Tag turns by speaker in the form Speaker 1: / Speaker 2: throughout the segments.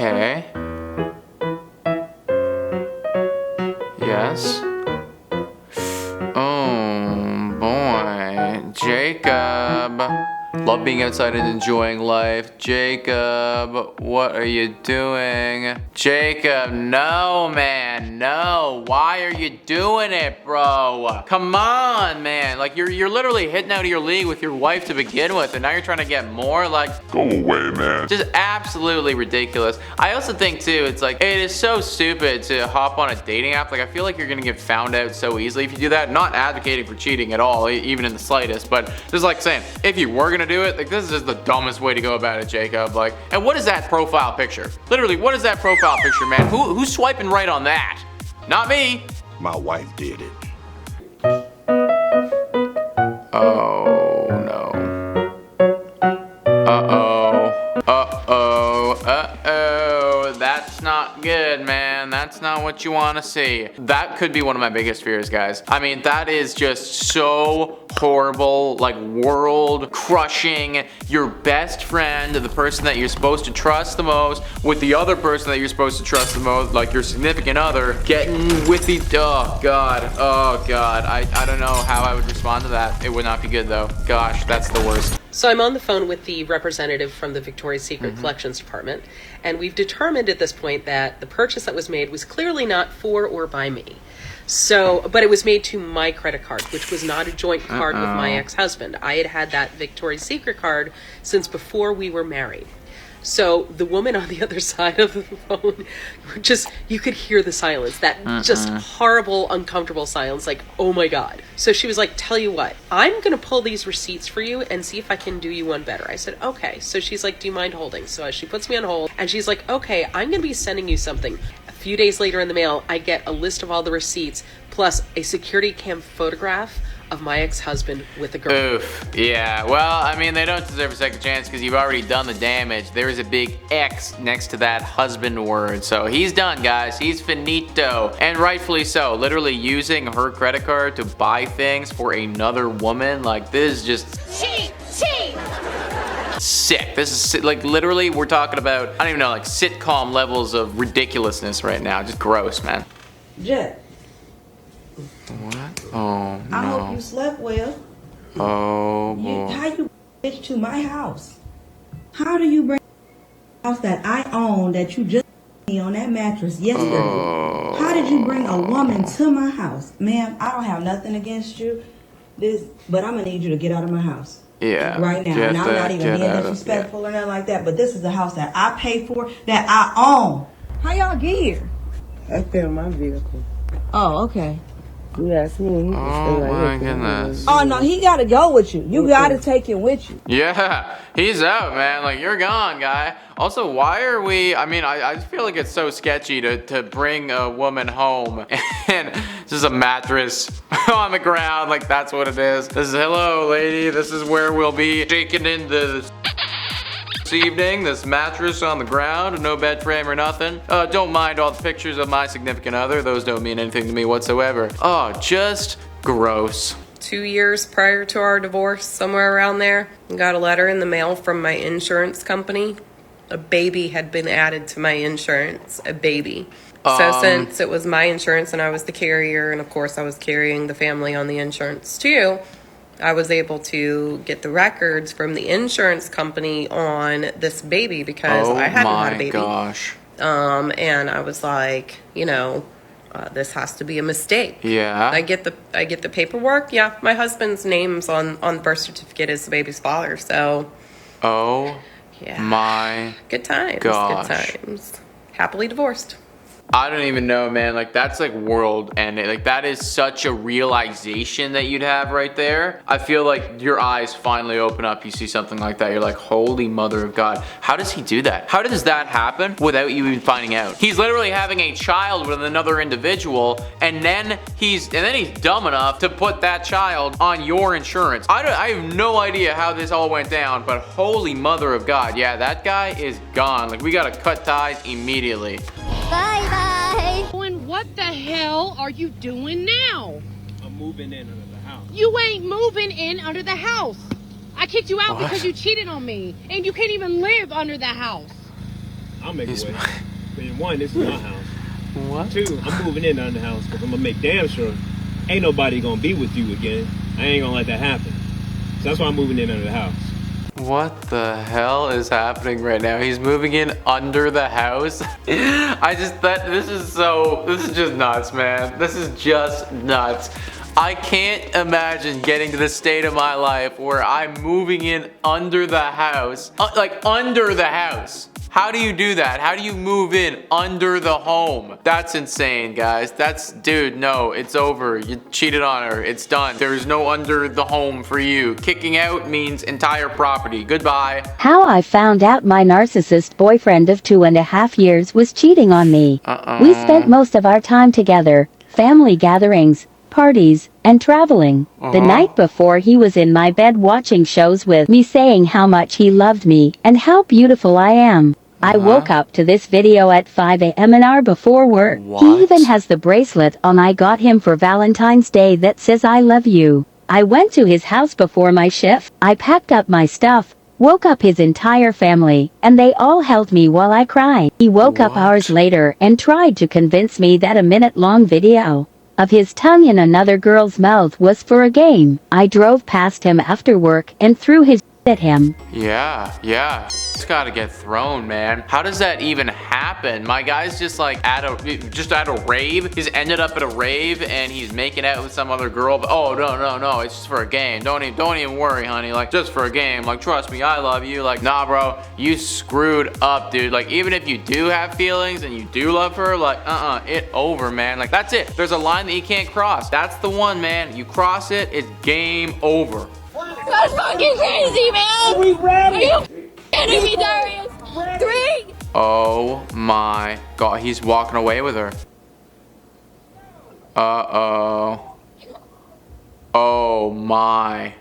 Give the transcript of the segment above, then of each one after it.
Speaker 1: Okay. Yes. Oh boy, Jacob. Love being outside and enjoying life. Jacob, what are you doing? Jacob, no, man, no. Why are you doing it, bro? Come on, man. Like, you're literally hitting out of your league with your wife to begin with, and now you're trying to get more? Like,
Speaker 2: go away, man.
Speaker 1: Just absolutely ridiculous. I also think, too, it's like, it is so stupid to hop on a dating app. Like, I feel like you're gonna get found out so easily if you do that. Not advocating for cheating at all, even in the slightest, but just like saying, if you were gonna do it, like, this is just the dumbest way to go about it, Jacob. Like, and what is that profile picture? Literally, what is that profile picture, man? Who's swiping right on that? Not me.
Speaker 2: My wife did it.
Speaker 1: Oh no. Uh-oh. Uh-oh. Uh-oh. That's not good, man. That's not what you want to see. That could be one of my biggest fears, guys. I mean, that is just so horrible, like world crushing. Your best friend, the person that you're supposed to trust the most, with the other person that you're supposed to trust the most, like your significant other, getting with the, oh God. I don't know how I would respond to that. It would not be good though. Gosh, that's the worst.
Speaker 3: So I'm on the phone with the representative from the Victoria's Secret Collections Department, and we've determined at this point that the purchase that was made was clearly not for or by me. So, but it was made to my credit card, which was not a joint card with my ex-husband. I had had that Victoria's Secret card since before we were married. So the woman on the other side of the phone, just, you could hear the silence, that just horrible, uncomfortable silence, like, oh my God. So she was like, tell you what, I'm going to pull these receipts for you and see if I can do you one better. I said, okay. So she's like, do you mind holding? So she puts me on hold and she's like, okay, I'm going to be sending you something. A few days later in the mail, I get a list of all the receipts plus a security cam photograph of my ex-husband with a girl.
Speaker 1: Oof, yeah, well, I mean, they don't deserve a second chance because you've already done the damage. There is a big X next to that husband word, so he's done, guys. He's finito, and rightfully so. Literally using her credit card to buy things for another woman, like, this is just
Speaker 4: Cheat!
Speaker 1: sick. This is like, literally, we're talking about, I don't even know, like sitcom levels of ridiculousness right now. Just gross, man.
Speaker 5: Jet.
Speaker 1: What? Oh no.
Speaker 5: I hope you slept well.
Speaker 1: Oh boy.
Speaker 5: How you bitch to my house? How do you bring a house that I own that you just me on that mattress yesterday?
Speaker 1: Oh.
Speaker 5: How did you bring a woman to my house? Ma'am, I don't have nothing against you. But I'm gonna need you to get out of my house.
Speaker 1: Yeah.
Speaker 5: Right now. And I'm not even being disrespectful or nothing like that, but this is the house that I pay for, that I own. How y'all get here?
Speaker 6: I found my vehicle.
Speaker 5: Oh, okay.
Speaker 6: You asked me. He
Speaker 1: Oh my goodness.
Speaker 5: Oh no, he gotta go with you. You gotta take him with you.
Speaker 1: Yeah, he's out, man. Like, you're gone, guy. Also, why are we, I mean, I feel like it's so sketchy to bring a woman home and just a mattress on the ground, like that's what it is. This is, hello, lady, this is where we'll be taking in this evening. This mattress on the ground, no bed frame or nothing. Don't mind all the pictures of my significant other. Those don't mean anything to me whatsoever. Oh, just gross.
Speaker 3: 2 years prior to our divorce, somewhere around there, I got a letter in the mail from my insurance company. A baby had been added to my insurance, a baby. So since it was my insurance and I was the carrier, and of course I was carrying the family on the insurance too, I was able to get the records from the insurance company on this baby because I hadn't had a baby.
Speaker 1: Oh my gosh.
Speaker 3: And I was like, you know, this has to be a mistake.
Speaker 1: Yeah.
Speaker 3: I get the paperwork. Yeah, my husband's name's on the birth certificate as the baby's father. So.
Speaker 1: Oh.
Speaker 3: Yeah.
Speaker 1: My.
Speaker 3: Good times.
Speaker 1: Gosh.
Speaker 3: Good times. Happily divorced.
Speaker 1: I don't even know, man. Like, that's like world ending. Like, that is such a realization that you'd have right there. I feel like your eyes finally open up. You see something like that. You're like, holy mother of God. How does he do that? How does that happen without you even finding out? He's literally having a child with another individual, and then he's dumb enough to put that child on your insurance. I have no idea how this all went down, but holy mother of God. Yeah, that guy is gone. Like, we gotta cut ties immediately.
Speaker 4: Bye bye.
Speaker 7: And what the hell are you doing now?
Speaker 8: I'm moving in under the house.
Speaker 7: You ain't moving in under the house. I kicked you out
Speaker 1: What?
Speaker 7: because you cheated on me, and you can't even live under the house.
Speaker 8: I'll make
Speaker 1: He's-
Speaker 8: a way. And one, this is my house.
Speaker 1: What?
Speaker 8: Two, I'm moving in on the house because I'm gonna make damn sure ain't nobody gonna be with you again. I ain't gonna let that happen. So that's why I'm moving in under the house.
Speaker 1: What the hell is happening right now? He's moving in under the house. This is just nuts, man. This is just nuts. I can't imagine getting to the state of my life where I'm moving in under the house. Like under the house. How do you do that? How do you move in under the home? That's insane, guys. Dude, no, it's over. You cheated on her. It's done. There's no under the home for you. Kicking out means entire property. Goodbye.
Speaker 4: How I found out my narcissist boyfriend of 2.5 years was cheating on me. We spent most of our time together, family gatherings, parties, and traveling. The night before, he was in my bed watching shows with me, saying how much he loved me and how beautiful I am. I woke up to this video at 5 a.m. an hour before work.
Speaker 1: What?
Speaker 4: He even has the bracelet on I got him for Valentine's Day that says I love you. I went to his house before my shift. I packed up my stuff, woke up his entire family, and they all held me while I cried. He woke up hours later and tried to convince me that a minute-long video of his tongue in another girl's mouth was for a game. I drove past him after work and threw his at him.
Speaker 1: Yeah. It's gotta get thrown, man. How does that even happen? My guy's just like at a rave. He's ended up at a rave and he's making out with some other girl. But oh no, it's just for a game. Don't even worry, honey. Like, just for a game. Like, trust me, I love you. Like, nah, bro, you screwed up, dude. Like, even if you do have feelings and you do love her, like, it over, man. Like, that's it. There's a line that you can't cross. That's the one, man. You cross it, it's game over.
Speaker 7: That's fucking crazy, man! Are you kidding me, Darius? 3!
Speaker 1: Oh my god, he's walking away with her. Uh-oh. Oh my.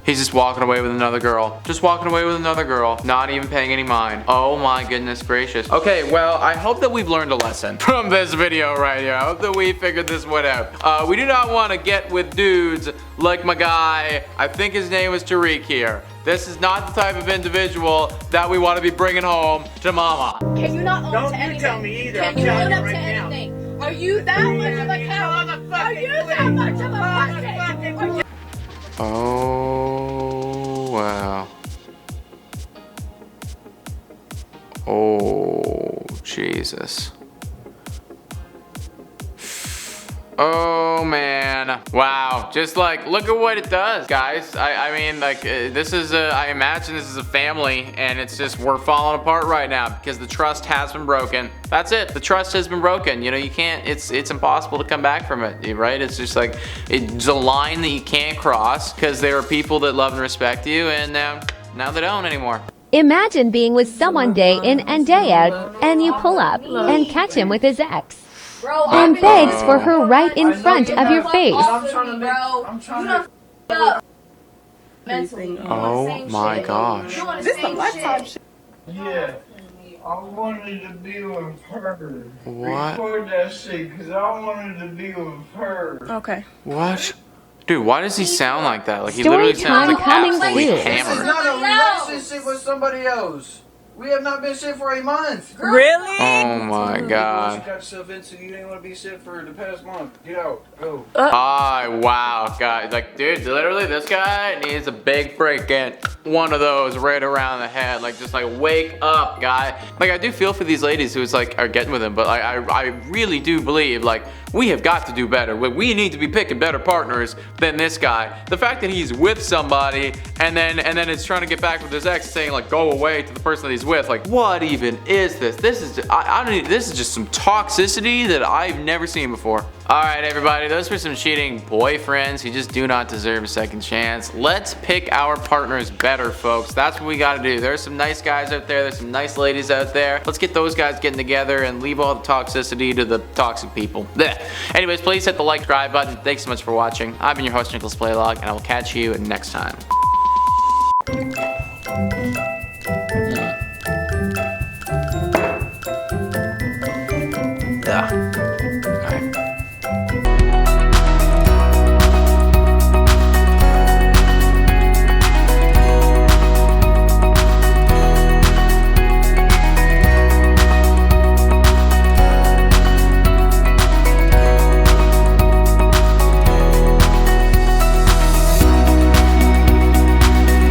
Speaker 1: He's just walking away with another girl. Just walking away with another girl. Not even paying any mind. Oh my goodness gracious. Okay, well, I hope that we've learned a lesson from this video right here. I hope that we figured this one out. We do not want to get with dudes like my guy. I think his name was Tariq here. This is not the type of individual that we want to be bringing home to mama.
Speaker 7: Can you not own to anything? Don't you tell me either. Can you own up to anything? Are you that much of a cow? Are you that much of a pussy?
Speaker 1: Oh, wow. Oh, Jesus. Oh, man. Wow. Just like, look at what it does, guys. I mean, like, this is I imagine this is a family, and it's just, we're falling apart right now because the trust has been broken. That's it. The trust has been broken. You know, you can't, it's impossible to come back from it, right? It's just like, it's a line that you can't cross because there are people that love and respect you, and now they don't anymore.
Speaker 9: Imagine being with someone day in and day out, and you pull up and catch him with his ex. And begs for her right in front of your face.
Speaker 1: Oh my gosh.
Speaker 6: This is the lifetime shit.
Speaker 10: Yeah, I wanted to be with her.
Speaker 1: What?
Speaker 10: Record that shit, because I wanted to be with her.
Speaker 6: Okay.
Speaker 1: What? Dude, why does he sound like that? Like, he
Speaker 9: Story
Speaker 1: literally sounds
Speaker 9: time
Speaker 1: like
Speaker 9: coming
Speaker 1: absolutely
Speaker 9: soon.
Speaker 10: This is
Speaker 1: hammered.
Speaker 10: not a relationship with somebody else. We have not been shit for a month.
Speaker 6: Really?
Speaker 1: Oh my
Speaker 10: What you
Speaker 1: god.
Speaker 10: got yourself into, you didn't want to be shit for the past month. Get out. Go.
Speaker 1: Wow, guys. Like, dude, literally, this guy needs a big freaking one of those right around the head. Like, just like, wake up, guy. Like, I do feel for these ladies who's like, are getting with him, but I really do believe, like, we have got to do better. We need to be picking better partners than this guy. The fact that he's with somebody and then it's trying to get back with his ex, saying like, go away to the person that he's with. Like, what even is this? This is this is just some toxicity that I've never seen before. All right, everybody, those were some cheating boyfriends who just do not deserve a second chance. Let's pick our partners better, folks. That's what we got to do. There's some nice guys out there. There's some nice ladies out there. Let's get those guys getting together and leave all the toxicity to the toxic people. Blech. Anyways, please hit the like, subscribe button. Thanks so much for watching. I've been your host, Nicholas Playlog, and I will catch you next time.